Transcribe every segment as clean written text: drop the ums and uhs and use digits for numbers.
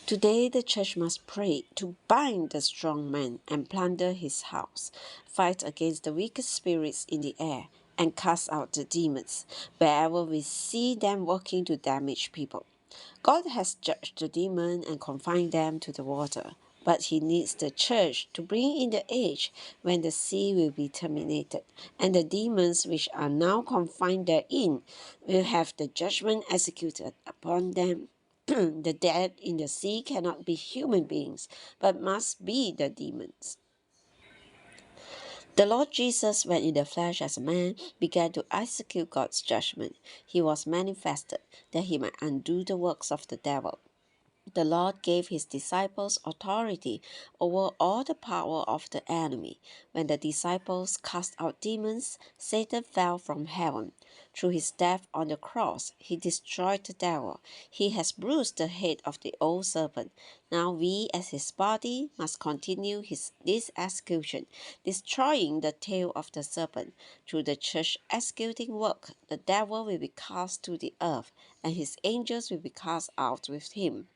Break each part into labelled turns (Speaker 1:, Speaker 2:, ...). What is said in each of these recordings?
Speaker 1: Today the church must pray to bind the strong man and plunder his house, fight against the wicked spirits in the air, and cast out the demons wherever we see them working to damage people. God has judged the demon and confined them to the water, but he needs the church to bring in the age when the sea will be terminated, and the demons which are now confined therein will have the judgment executed upon them. The dead in the sea cannot be human beings, but must be the demons. The Lord Jesus, when in the flesh as a man, began to execute God's judgment. He was manifested that he might undo the works of the devil. The Lord gave his disciples authority over all the power of the enemy. When the disciples cast out demons, Satan fell from heaven. Through his death on the cross, he destroyed the devil. He has bruised the head of the old serpent. Now we, as his body, must continue this execution, destroying the tail of the serpent. Through the church executing work, the devil will be cast to the earth, and his angels will be cast out with him.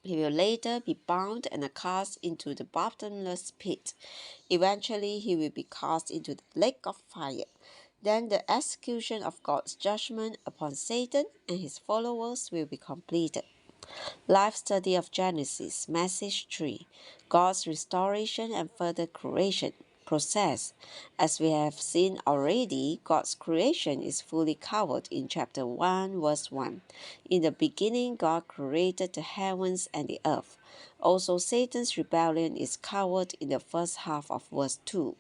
Speaker 1: He will later be bound and cast into the bottomless pit. Eventually, he will be cast into the lake of fire. Then the execution of God's judgment upon Satan and his followers will be completed. Life Study of Genesis, Message 3, God's Restoration and Further Creation Process. As we have seen already, God's creation is fully covered in chapter 1, verse 1. In the beginning, God created the heavens and the earth. Also, Satan's rebellion is covered in the first half of verse 2.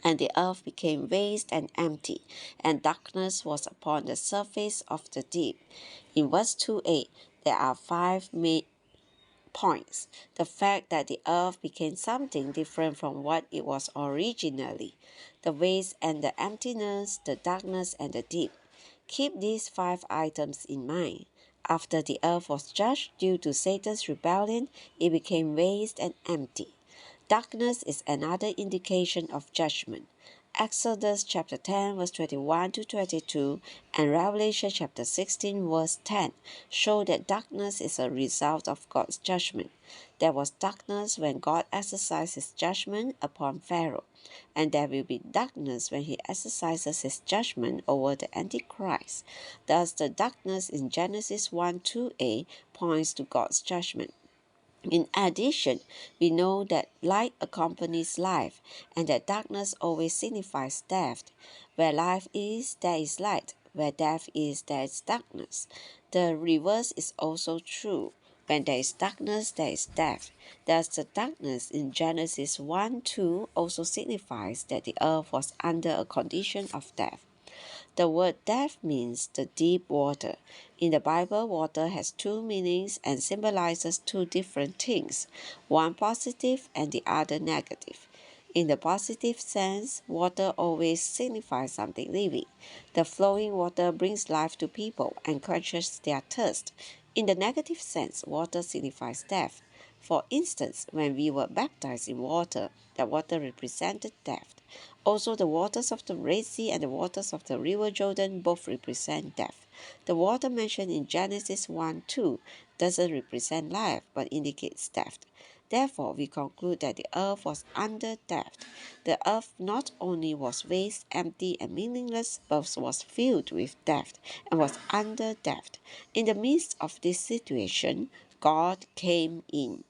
Speaker 1: And the earth became vast and empty, and darkness was upon the surface of the deep. In verse 2a, there are 5 main points. The fact that the earth became something different from what it was originally. The waste and the emptiness, the darkness and the deep. Keep these 5 items in mind. After the earth was judged due to Satan's rebellion, it became vast and empty. Darkness is another indication of judgment. Exodus chapter 10 verse 21 to 22 and Revelation chapter 16 verse 10 show that darkness is a result of God's judgment. There was darkness when God exercised his judgment upon Pharaoh, and there will be darkness when he exercises his judgment over the Antichrist. Thus the darkness in Genesis 1:2a points to God's judgment. In addition, we know that light accompanies life, and that darkness always signifies death. Where life is, there is light. Where death is, there is darkness. The reverse is also true. When there is darkness, there is death. Thus, the darkness in Genesis 1:2 also signifies that the earth was under a condition of death. The word death means the deep water. In the Bible, water has 2 meanings and symbolizes 2 different things, one positive and the other negative. In the positive sense, water always signifies something living. The flowing water brings life to people and quenches their thirst. In the negative sense, water signifies death. For instance, when we were baptized in water, the water represented death. Also, the waters of the Red Sea and the waters of the river Jordan both represent death. The water mentioned in Genesis 1:2 doesn't represent life but indicates death. Therefore, we conclude that the earth was under death. The earth not only was vast, empty, and meaningless, but was filled with death and was under death. In the midst of this situation, God came in.